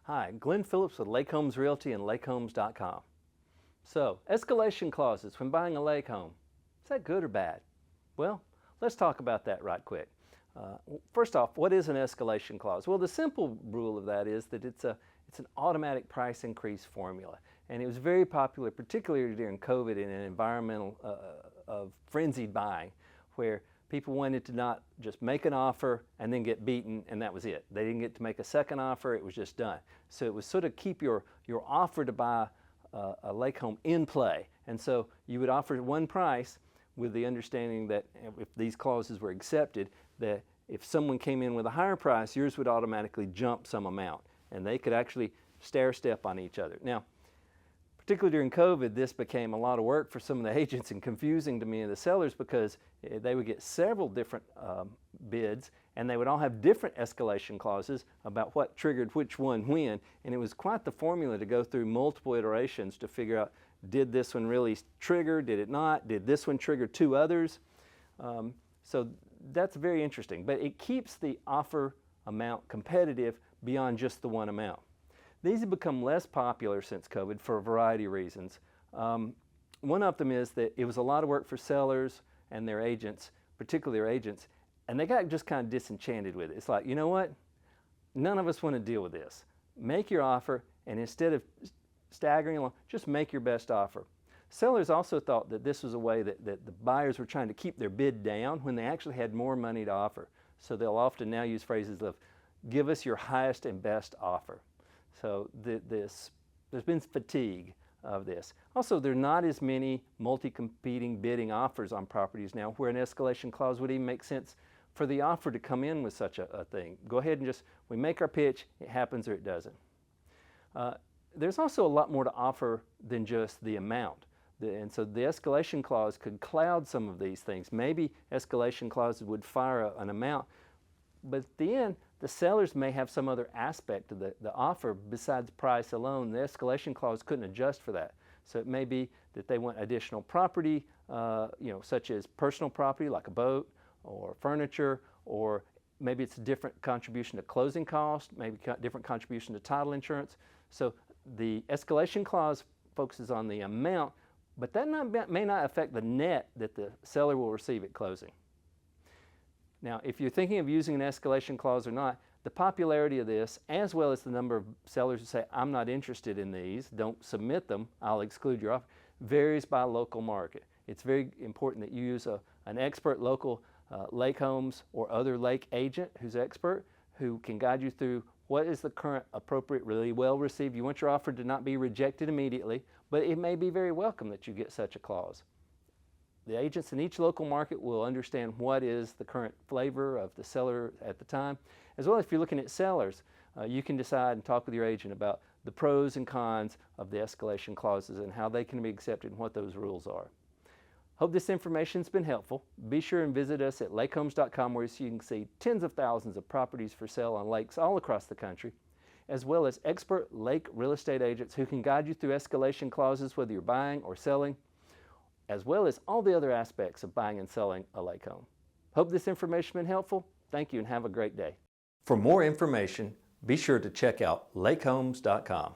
Hi, Glenn Phillips with Lake Homes Realty and lakehomes.com. So, escalation clauses when buying a lake home. Is that good or bad? Well, let's talk about that right quick. First off, what is an escalation clause? Well, the simple rule of that is that it's an automatic price increase formula. And it was very popular, particularly during COVID in an environmental of frenzied buying, where people wanted to not just make an offer and then get beaten and that was it. They didn't get to make a second offer, it was just done. So it was sort of keep your offer to buy a lake home in play. And so you would offer one price with the understanding that if these clauses were accepted, that if someone came in with a higher price, yours would automatically jump some amount. And they could actually stair step on each other. Now, particularly during COVID, this became a lot of work for some of the agents and confusing to me and the sellers because they would get several different bids and they would all have different escalation clauses about what triggered which one when, and it was quite the formula to go through multiple iterations to figure out, did this one really trigger, did it not, did this one trigger two others? So that's very interesting, but it keeps the offer amount competitive beyond just the one amount. These have become less popular since COVID for a variety of reasons. One of them is that it was a lot of work for sellers and their agents, particularly their agents, and they got just kind of disenchanted with it. It's like, you know what? None of us want to deal with this. Make your offer, and instead of staggering along, just make your best offer. Sellers also thought that this was a way that the buyers were trying to keep their bid down when they actually had more money to offer. So they'll often now use phrases of, give us your highest and best offer. So there's been fatigue of this. Also, there are not as many multi-competing bidding offers on properties now where an escalation clause would even make sense for the offer to come in with such a thing. Go ahead and just, we make our pitch, it happens or it doesn't. There's also a lot more to offer than just the amount. And so the escalation clause could cloud some of these things. Maybe escalation clauses would fire an amount, but at the end, the sellers may have some other aspect of the offer besides price alone. The escalation clause couldn't adjust for that. So it may be that they want additional property, such as personal property like a boat or furniture, or maybe it's a different contribution to closing costs, maybe different contribution to title insurance. So the escalation clause focuses on the amount, but that may not affect the net that the seller will receive at closing. Now, if you're thinking of using an escalation clause or not, the popularity of this, as well as the number of sellers who say, I'm not interested in these, don't submit them, I'll exclude your offer, varies by local market. It's very important that you use an expert local lake homes or other lake agent who's expert, who can guide you through what is the current appropriate, really well received. You want your offer to not be rejected immediately, but it may be very welcome that you get such a clause. The agents in each local market will understand what is the current flavor of the seller at the time. As well, if you're looking at sellers, you can decide and talk with your agent about the pros and cons of the escalation clauses and how they can be accepted and what those rules are. Hope this information's been helpful. Be sure and visit us at lakehomes.com where you can see tens of thousands of properties for sale on lakes all across the country, as well as expert lake real estate agents who can guide you through escalation clauses whether you're buying or selling, as well as all the other aspects of buying and selling a lake home. Hope this information has been helpful. Thank you and have a great day. For more information, be sure to check out lakehomes.com.